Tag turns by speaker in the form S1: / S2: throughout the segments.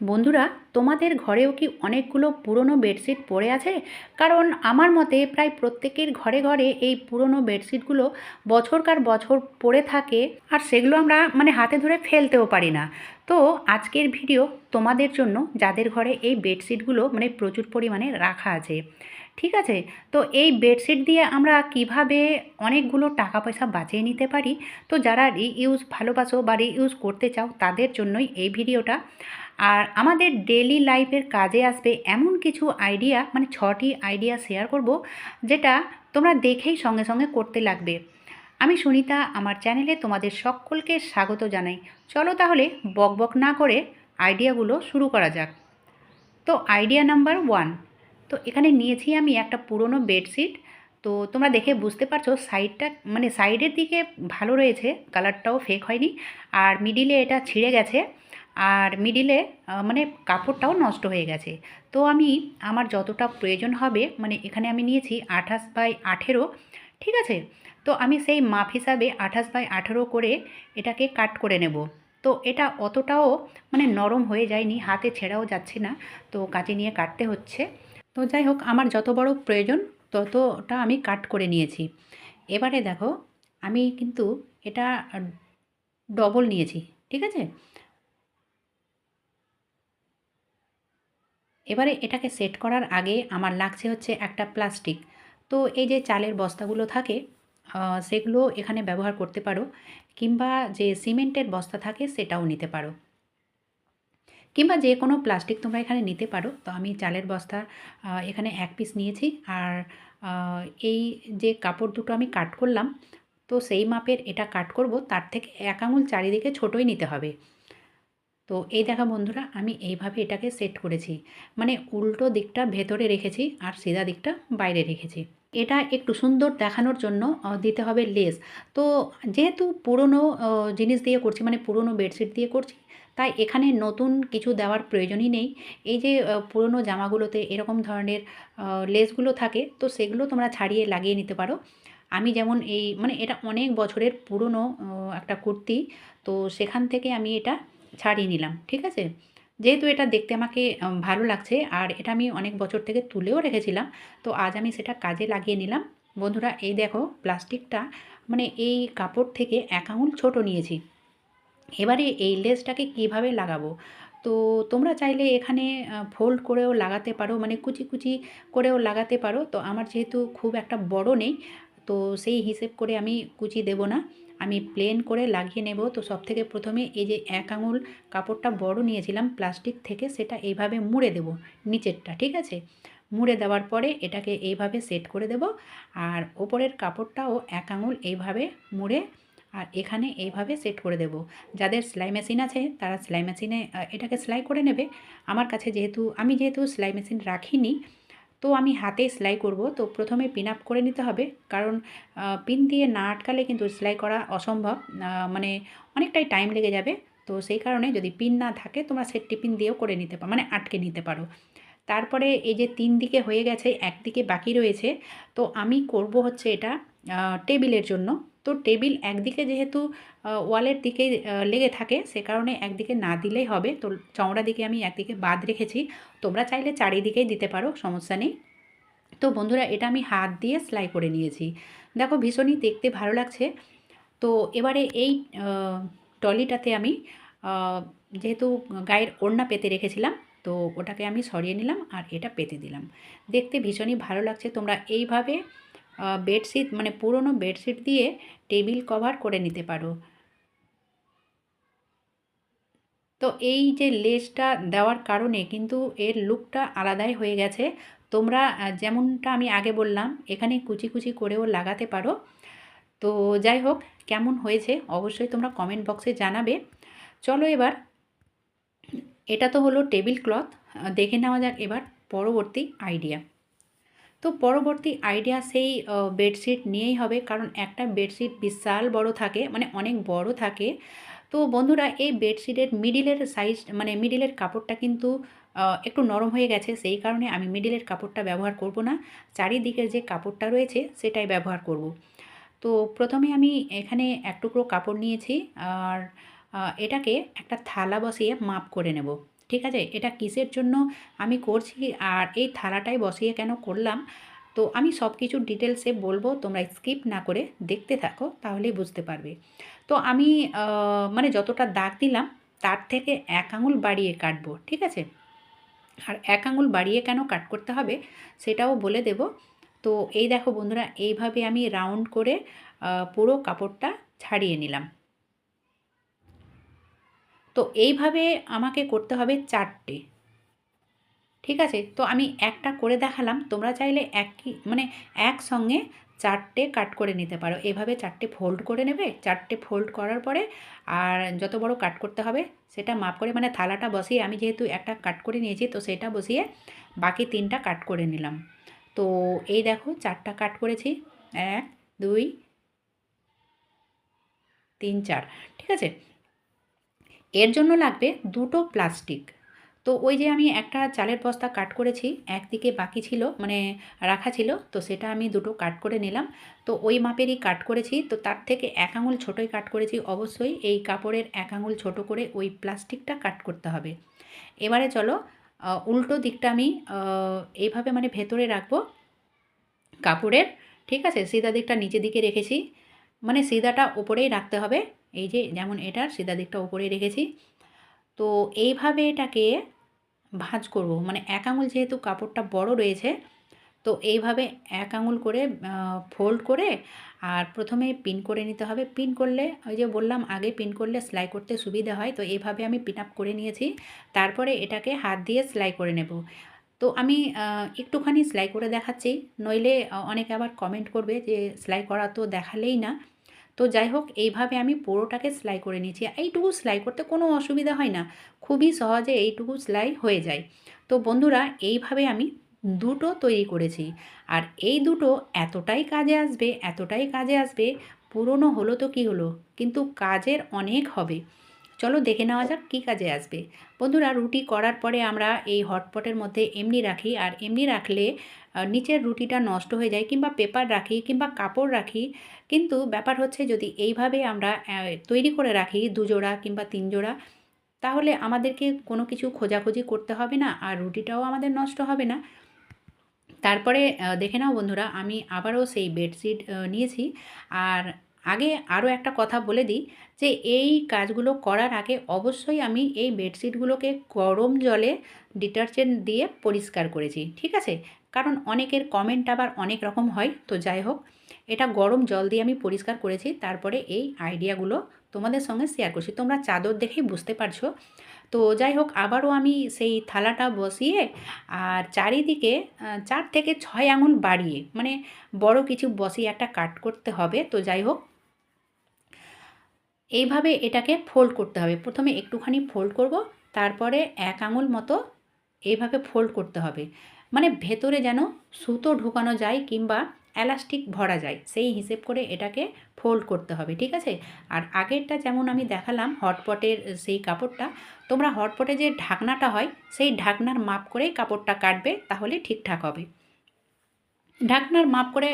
S1: বন্ধুরা, তোমাদের ঘরেও কি অনেকগুলো পুরনো বেডশিট পড়ে আছে? কারণ আমার মতে প্রায় প্রত্যেকের ঘরে ঘরে এই পুরনো বেডশিটগুলো বছরকার বছর পড়ে থাকে, আর সেগুলো আমরা হাতে ধরে ফেলতেও পারি না। তো আজকের ভিডিও তোমাদের জন্য, যাদের ঘরে এই বেডশিটগুলো প্রচুর পরিমাণে রাখা আছে। ঠিক আছে? তো এই বেডশিট দিয়ে আমরা কিভাবে অনেকগুলো টাকা পয়সা বাঁচিয়ে নিতে পারি, তো যারা রিইউজ ভালোবাসো বা রিইউজ করতে চাও তাদের জন্যই এই ভিডিওটা। আর আমাদের ডেলি লাইফের কাজে আসবে এমন কিছু আইডিয়া, 6টি আইডিয়া শেয়ার করব, যেটা তোমরা দেখেই সঙ্গে সঙ্গে করতে লাগবে। আমি সুনিতা, আমার চ্যানেলে তোমাদের সকলকে স্বাগত জানাই। চলো তাহলে বক বক না করে আইডিয়াগুলো শুরু করা যাক। তো আইডিয়া নাম্বার 1। তো এখানে নিয়েছি আমি একটা পুরনো বেডশিট। তো তোমরা দেখে বুঝতে পারছো সাইডটা, সাইডের দিকে ভালো রয়েছে, কালারটাও ফেক হয়নি। আর মিডিলে এটা ছিঁড়ে গেছে, আর মিডিলে কাপড়টাও নষ্ট হয়ে গেছে। তো আমি আমার যতটা প্রয়োজন হবে, এখানে আমি নিয়েছি 28x18। ঠিক আছে? তো আমি সেই মাপ হিসাবে 28x18 করে এটাকে কাট করে নেব। তো এটা অতটাও নরম হয়ে যায়নি, হাতে ছেঁড়াও যাচ্ছে না, তো কাঁচি নিয়ে কাটতে হচ্ছে। তো যাই হোক, আমার যত বড় প্রয়োজন ততটা আমি কাট করে নিয়েছি। এবারে দেখো, আমি কিন্তু এটা ডবল নিয়েছি। ঠিক আছে? এবারে এটাকে সেট করার আগে আমার লাগছে হচ্ছে একটা প্লাস্টিক। তো এই যে চালের বস্তাগুলো থাকে, সেগুলো এখানে ব্যবহার করতে পারো, কিংবা যে সিমেন্টের বস্তা থাকে সেটাও নিতে পারো, কিংবা যে কোনো প্লাস্টিক তোমরা এখানে নিতে পারো। তো আমি চালের বস্তা এখানে 1 পিস নিয়েছি। আর এই যে কাপড় দুটো আমি কাট করলাম, তো সেই মাপের এটা কাট করব, তার থেকে 1 আঙুল চারিদিকে ছোটোই নিতে হবে। তো এই দেখো বন্ধুরা, আমি এইভাবে এটাকে সেট করেছি, উল্টো দিকটা ভেতরে রেখেছি আর সিধা দিকটা বাইরে রেখেছি। এটা একটু সুন্দর দেখানোর জন্য দিতে হবে লেস। তো যেহেতু পুরনো জিনিস দিয়ে করছি, পুরনো বেডশিট দিয়ে করছি, তাই এখানে নতুন কিছু দেওয়ার প্রয়োজনই নেই। এই যে পুরনো জামাগুলোতে এরকম ধরনের লেসগুলো থাকে, তো সেগুলো তোমরা ছাড়িয়ে লাগিয়ে নিতে পারো। আমি যেমন এই এটা অনেক বছরের পুরনো একটা কুর্তি, তো সেখান থেকে আমি এটা ছাড়িয়ে নিলাম। ঠিক আছে? যেহেতু এটা দেখতে আমাকে ভালো লাগছে, আর এটা আমি অনেক বছর থেকে তুলেও রেখেছিলাম, তো আজ আমি সেটা কাজে লাগিয়ে নিলাম। বন্ধুরা, এই দেখো প্লাস্টিকটা, এই কাপড় থেকে 1 আঙুল ছোট নিয়েছি। এবারে এই লেসটাকে কিভাবে লাগাবো? তো তোমরা চাইলে এখানে ফোল্ড করেও লাগাতে পারো, কুচি কুচি করেও লাগাতে পারো। তো আমার যেহেতু খুব একটা বড় নেই, তো সেই হিসেব করে আমি কুচি দেব না, আমি প্লেন করে লাগিয়ে নেব। তো সবথেকে প্রথমে এই যে 1 আঙুল কাপড়টা বড় নিয়েছিলাম প্লাস্টিক থেকে, সেটা এইভাবে মুড়ে দেব নিচেরটা। ঠিক আছে? মুড়ে দেওয়ার পরে এটাকে এইভাবে সেট করে দেব, আর ওপরের কাপড়টাও 1 আঙুল এইভাবে মুড়ে আর এখানে এইভাবে সেট করে দেব। যাদের সেলাই মেশিন আছে তারা সেলাই মেশিনে এটাকে সেলাই করে নেবে। আমার কাছে যেহেতু সেলাই মেশিন রাখিনি, তো আমি হাতে সেলাই করব। তো প্রথমে পিন আপ করে নিতে হবে, কারণ পিন দিয়ে না আটকালে কিন্তু সেলাই করা অসম্ভব, অনেকটাই টাইম লেগে যাবে। তো সেই কারণে যদি পিন না থাকে তোমরা সেফটি পিন দিয়েও করে নিতে পারো, আটকে নিতে পারো। তারপরে এই যে 3 দিকে হয়ে গেছে, একদিকে বাকি রয়েছে। তো আমি করব হচ্ছে এটা টেবিলের জন্য। তো টেবিল একদিকে যেহেতু ওয়ালের দিকে লেগে থাকে, সে কারণে একদিকে না দিলেই হবে। তো চওড়া দিকে আমি একদিকে বাদ রেখেছি, তোমরা চাইলে চারিদিকেই দিতে পারো, সমস্যা নেই। তো বন্ধুরা, এটা আমি হাত দিয়ে সেলাই করে নিয়েছি। দেখো ভীষণই দেখতে ভালো লাগছে। তো এবারে এই ট্রলিটাতে আমি যেহেতু গায়ের ওড়না পেতে রেখেছিলাম, তো ওটাকে আমি সরিয়ে নিলাম আর এটা পেতে দিলাম। দেখতে ভীষণই ভালো লাগছে। তোমরা এইভাবে বেডশিট, পুরনো বেডশিট দিয়ে টেবিল কভার করে নিতে পারো। তো এই যে লেসটা দেওয়ার কারণে কিন্তু এর লুকটা আলাদাই হয়ে গেছে। তোমরা যেমনটা আমি আগে বললাম, এখানে কুচি কুচি করেও লাগাতে পারো। তো যাই হোক, কেমন হয়েছে অবশ্যই তোমরা কমেন্ট বক্সে জানাবে। চলো এবার, এটা তো হলো টেবিল ক্লথ। দেখে নেওয়া যাক এবার পরবর্তী আইডিয়া। তো পরবর্তী আইডিয়া সেই বেডশিট নিয়েই হবে, কারণ একটা বেডশিট বিশাল বড় থাকে, অনেক বড় থাকে। তো বন্ধুরা, এই বেডশিটের মিডিলের সাইজ, মিডিলের কাপড়টা কিন্তু একটু নরম হয়ে গেছে, সেই কারণে আমি মিডিলের কাপড়টা ব্যবহার করব না, চারিদিকের যে কাপড়টা রয়েছে সেটাই ব্যবহার করব। তো প্রথমে আমি এখানে 1 টুকরো কাপড় নিয়েছি, আর এটাকে একটা থালা বসিয়ে মাপ করে নেব। ঠিক আছে? এটা কিসের জন্য আমি করছি আর এই থালাটায় বসিয়ে কেন করলাম, তো আমি সব কিছু ডিটেলসে বলবো, তোমরা স্কিপ না করে দেখতে থাকো, তাহলেই বুঝতে পারবে। তো আমি মানে যতটা দাগ দিলাম তার থেকে 1 আঙুল বাড়িয়ে কাটবো, ঠিক আছে? আর 1 আঙুল বাড়িয়ে কেন কাট করতে হবে সেটাও বলে দেব। তো এই দেখো বন্ধুরা, এইভাবে আমি রাউন্ড করে পুরো কাপড়টা ছাড়িয়ে নিলাম। তো এইভাবে আমাকে করতে হবে 4টে, ঠিক আছে? তো আমি একটা করে দেখালাম, তোমরা চাইলে একই মানে একসঙ্গে 4টে কাট করে নিতে পারো। এভাবে 4টে ফোল্ড করে নেবে, 4টে ফোল্ড করার পরে আর যত বড় কাট করতে হবে সেটা মাপ করে, মানে থালাটা বসিয়ে আমি যেহেতু একটা কাট করে নিয়েছি তো সেটা বসিয়ে বাকি 3টা কাট করে নিলাম। তো এই দেখো 4টা কাট করেছি, 1 2 3 4, ঠিক আছে? এর জন্য লাগবে 2টো প্লাস্টিক। তো ওই যে আমি একটা চালের বস্তা কাট করেছি, একদিকে বাকি ছিল মানে রাখা ছিল, তো সেটা আমি 2টো কাট করে নিলাম। তো ওই মাপেরই কাট করেছি, তো তার থেকে 1 আঙুল ছোটোই কাট করেছি। অবশ্যই এই কাপড়ের 1 আঙুল ছোটো করে ওই প্লাস্টিকটা কাট করতে হবে। এবারে চলো উল্টো দিকটা আমি এইভাবে মানে ভেতরে রাখবো কাপড়ের, ঠিক আছে? সিধা দিকটা নিচের দিকে রেখেছি, মানে সিধাটা ওপরেই রাখতে হবে। এই যে যেমন এটার সিধা দিকটা ওপরেই রেখেছি। তো এইভাবে এটাকে ভাঁজ করব, মানে 1 আঙুল যেহেতু কাপড়টা বড় রয়েছে, তো এইভাবে 1 আঙুল করে ফোল্ড করে আর প্রথমে পিন করে নিতে হবে। পিন করলে ওই যে বললাম আগে, পিন করলে সেলাই করতে সুবিধা হয়। তো এইভাবে আমি পিন আপ করে নিয়েছি, তারপরে এটাকে হাত দিয়ে সেলাই করে নেব। তো আমি একটুখানি সেলাই করে দেখাচ্ছি, নইলে অনেকে আবার কমেন্ট করবে যে সেলাই করা তো দেখালেই না। তো যাই হোক, এইভাবে আমি পুরোটাকে সেলাই করে নিয়েছি। এইটুকু সেলাই করতে কোনো অসুবিধা হয় না, খুবই সহজে এইটুকু সেলাই হয়ে যায়। তো বন্ধুরা, এইভাবে আমি 2টো তৈরি করেছি, আর এই 2টো এতটাই কাজে আসবে, এতটাই কাজে আসবে, পুরনো হলো তো কী হলো, কিন্তু কাজের অনেক হবে। চলো দেখে নেওয়া যাক কী কাজে আসবে। বন্ধুরা, রুটি করার পরে আমরা এই হটপটের মধ্যে এমনি রাখি, আর এমনি রাখলে নিচের রুটিটা নষ্ট হয়ে যায়, কিংবা পেপার রাখি কিংবা কাপড় রাখি। কিন্তু ব্যাপার হচ্ছে যদি এইভাবে আমরা তৈরি করে রাখি 2 জোড়া কিংবা 3 জোড়া, তাহলে আমাদেরকে কোনো কিছু খোঁজাখুঁজি করতে হবে না, আর রুটিটাও আমাদের নষ্ট হবে না। তারপরে দেখে নাও বন্ধুরা, আমি আবারও সেই বেডশিট নিয়েছি। আর আগে আরও একটা কথা বলে দিই যে এই কাজগুলো করার আগে অবশ্যই আমি এই বেডশিটগুলোকে গরম জলে ডিটারজেন্ট দিয়ে পরিষ্কার করেছি, ঠিক আছে? কারণ অনেকের কমেন্ট আবার অনেক রকম হয়। তো যাই হোক, এটা গরম জল দিয়ে আমি পরিষ্কার করেছি, তারপরে এই আইডিয়াগুলো তোমাদের সঙ্গে শেয়ার করছি। তোমরা চাদর দেখেই বুঝতে পারছো। তো যাই হোক, আবারও আমি সেই থালাটা বসিয়ে আর চারিদিকে 4 থেকে 6 আঙুল বাড়িয়ে, মানে বড় কিছু বসিয়ে একটা কাট করতে হবে। তো যাই হোক, এইভাবে এটাকে ফোল্ড করতে হবে। প্রথমে একটুখানি ফোল্ড করব, তারপরে 1 আঙুল মতো এইভাবে ফোল্ড করতে হবে, মানে ভেতরে যেন সুতো ঢোকানো যায় কিংবা এলাস্টিক ভরা যায়, সেই হিসেব করে এটাকে ফোল্ড করতে হবে, ঠিক আছে? আর আগেরটা যেমন আমি দেখালাম হটপটের সেই কাপড়টা, তোমরা হটপটে যে ঢাকনাটা হয় সেই ঢাকনার মাপ করেই কাপড়টা কাটবে, তাহলে ঠিকঠাক হবে। ঢাকনার মাপ করে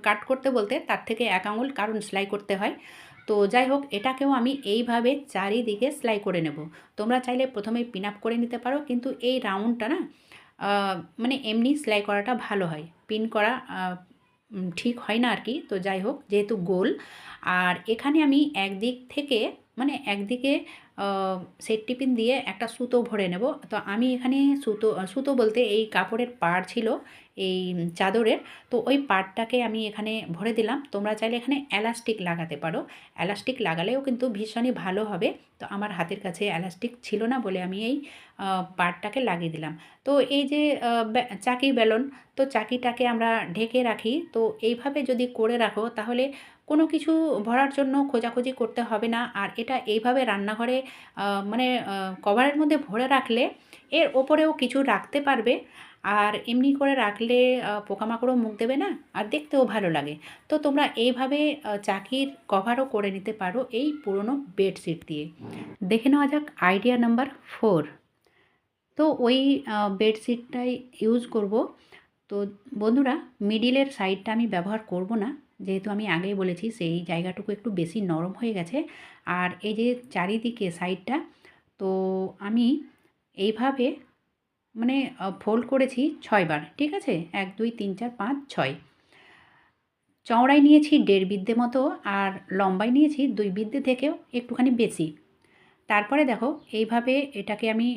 S1: কাট করতে বলতে তার থেকে 1 আঙুল, কারণ সেলাই করতে হয়। তো যাই হোক, এটাকেও আমি এইভাবে চারিদিকে সেলাই করে নেব। তোমরা চাইলে প্রথমে পিন আপ করে নিতে পারো, কিন্তু এই রাউন্ডটা না মানে এমনি সেলাই করাটা ভালো হয়, পিন করা ঠিক হয় না আর কি। তো যাই হোক, যেহেতু গোল, আর এখানে আমি একদিক থেকে মানে একদিকে সেফটি পিন দিয়ে একটা সুতো ভরে নেব। তো আমি এখানে সুতো সুতো বলতে এই কাপড়ের পাড় ছিল এই চাদরের, তো ওই পাড়টাকে আমি এখানে ভরে দিলাম। তোমরা চাইলে এখানে এলাস্টিক লাগাতে পারো, এলাস্টিক লাগালেও কিন্তু ভীষণই ভালো হবে। তো আমার হাতের কাছে এলাস্টিক ছিল না বলে আমি এই পাড়টাকে লাগিয়ে দিলাম। তো এই যে চাকি বেলন, তো চাকিটাকে আমরা ঢেকে রাখি। তো এইভাবে যদি করে রাখো তাহলে কোনো কিছু ভরার জন্য খোঁজাখুঁজি করতে হবে না। আর এটা এইভাবে রান্নাঘরে মানে কভারের মধ্যে ভরে রাখলে এর ওপরেও কিছু রাখতে পারবে, আর এমনি করে রাখলে পোকামাকড়ও মুখ দেবে না, আর দেখতেও ভালো লাগে। তো তোমরা এইভাবে চাকির কভারও করে নিতে পারো এই পুরনো বেডশিট দিয়ে। দেখে নেওয়া যাক আইডিয়া নাম্বার 4। তো ওই বেডশিটটাই ইউজ করব। তো বন্ধুরা, মিডিলের সাইডটা আমি ব্যবহার করব না, যেহেতু আমি আগেই বলেছি সেই জায়গাটুকু একটু বেশি নরম হয়ে গেছে। আর এই যে চারিদিকে সাইডটা, তো আমি এইভাবে মানে ফোল্ড করেছি 6 বার, ঠিক আছে? 1 2 3 4 5 6। চওড়ায় নিয়েছি 1.5 বিদ্যে মতো আর লম্বায় নিয়েছি 2 বিদ্যে থেকেও একটুখানি বেশি। তারপরে দেখো এইভাবে এটাকে আমি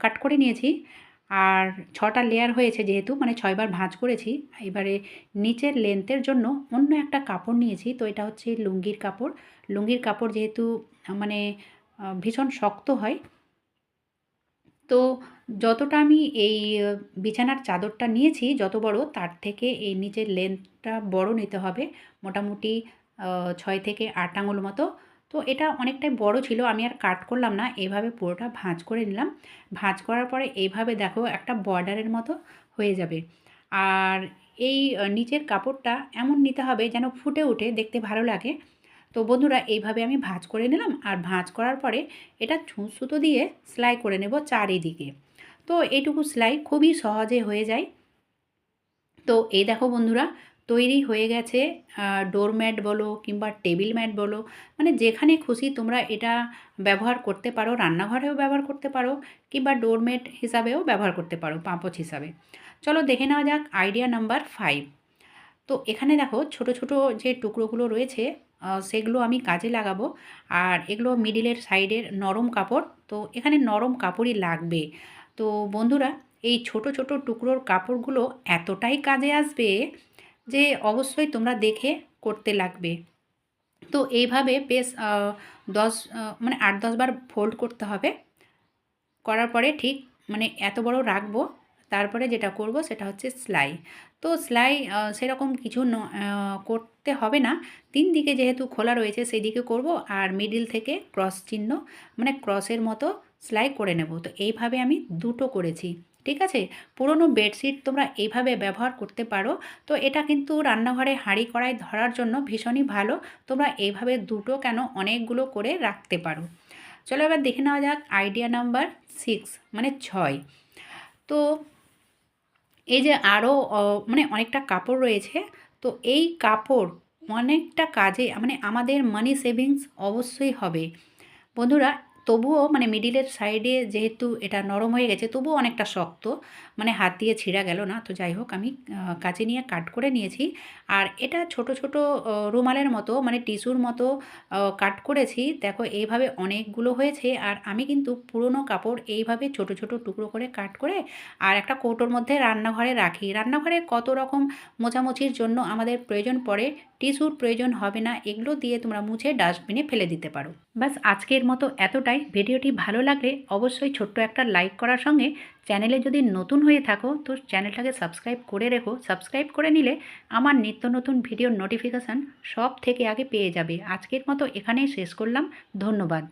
S1: কাট করে নিয়েছি। আর 6টা লেয়ার হয়েছে যেহেতু, মানে 6 বার ভাঁজ করেছি। এবারে নিচের লেন্থের জন্য অন্য একটা কাপড় নিয়েছি। তো এটা হচ্ছে লুঙ্গির কাপড়। লুঙ্গির কাপড় যেহেতু মানে ভীষণ শক্ত হয়, তো যতটা আমি এই বিছানার চাদরটা নিয়েছি যত বড়, তার থেকে এই নিচের লেন্থটা বড় নিতে হবে। মোটামুটি 6 থেকে 8 আঙুল মতো। তো এটা অনেকটাই বড় ছিল, আমি আর কাট করলাম না, এভাবে পুরোটা ভাঁজ করে নিলাম। ভাঁজ করার পরে এইভাবে দেখো একটা বর্ডারের মতো হয়ে যাবে। আর এই নিচের কাপড়টা এমন নিতে হবে যেন ফুটে উঠে দেখতে ভালো লাগে। তো বন্ধুরা এইভাবে আমি ভাঁজ করে নিলাম, আর ভাঁজ করার পরে এটা ছুঁচ সুতো দিয়ে সেলাই করে নেব চারিদিকে। তো এইটুকু সেলাই খুবই সহজে হয়ে যায়। তো এই দেখো বন্ধুরা, তৈরি হয়ে গেছে ডোরম্যাট বলো কিংবা টেবিল ম্যাট বলো, মানে যেখানে খুশি তোমরা এটা ব্যবহার করতে পারো। রান্নাঘরেও ব্যবহার করতে পারো কিংবা ডোরম্যাট হিসাবেও ব্যবহার করতে পারো, পাপোছ হিসাবে। চলো দেখে নেওয়া যাক আইডিয়া নাম্বার 5। তো এখানে দেখো ছোট ছোট যে টুকরোগুলো রয়েছে সেগুলো আমি কাজে লাগাবো। আর এগুলো মিডিলের সাইডের নরম কাপড়, তো এখানে নরম কাপড়ই লাগবে। তো বন্ধুরা, এই ছোট ছোট টুকরোর কাপড়গুলো এতটাই কাজে আসবে যে অবশ্যই তোমরা দেখে করতে লাগবে। তো এইভাবে বেশ 10 মানে 8-10 বার ফোল্ড করতে হবে। করার পরে ঠিক মানে এত বড় রাখবো। তারপরে যেটা করব সেটা হচ্ছে সেলাই। তো সেলাই সেরকম কিছু করতে হবে না। 3 দিকে যেহেতু খোলা রয়েছে সেদিকে করব, আর মিডল থেকে ক্রস চিহ্ন মানে ক্রসের মতো সেলাই করে নেব। তো এইভাবে আমি দুটো করেছি। ঠিক আছে? পুরনো বেডশিট তোমরা এইভাবে ব্যবহার করতে পারো। তো এটা কিন্তু রান্নাঘরে হাঁড়ি কড়াই ধরার জন্য ভীষণই ভালো। তোমরা এইভাবে দুটো কেন অনেকগুলো করে রাখতে পারো। চলো এবার দেখে নেওয়া যাক আইডিয়া নাম্বার 6, মানে 6। তো এই যে আরও মানে অনেকটা কাপড় রয়েছে। তো এই কাপড় অনেকটা কাজে, মানে আমাদের মানি সেভিংস অবশ্যই হবে বন্ধুরা। তবুও মানে মিডিলের সাইডে যেহেতু এটা নরম হয়ে গেছে, তবুও অনেকটা শক্ত, মানে হাত দিয়ে ছিঁড়া গেল না। তো যাই হোক, আমি কাঁচি নিয়ে কাট করে নিয়েছি। আর এটা ছোট ছোট রুমালের মতো, মানে টিস্যুর মতো কাট করেছি। দেখো এইভাবে অনেকগুলো হয়েছে। আর আমি কিন্তু পুরনো কাপড় এইভাবে ছোট ছোট টুকরো করে কাট করে আর একটা কৌটোর মধ্যে রান্নাঘরে রাখি। রান্নাঘরে কত রকম মোছামুছির জন্য আমাদের প্রয়োজন পড়ে, টিস্যুর প্রয়োজন হবে না। এগুলো দিয়ে তোমরা মুছে ডাস্টবিনে ফেলে দিতে পারো। ব্যাস আজকের মতো এতটাই। ভিডিওটি ভালো লাগলে অবশ্যই ছোট্ট একটা লাইক করার সঙ্গে চ্যানেলে যদি নতুন হয়ে থাকো তো চ্যানেলটাকে সাবস্ক্রাইব করে রেখো। সাবস্ক্রাইব করে নিলে আমার নিত্য নতুন ভিডিওর নোটিফিকেশান সব থেকে আগে পেয়ে যাবে। আজকের মতো এখানেই শেষ করলাম। ধন্যবাদ।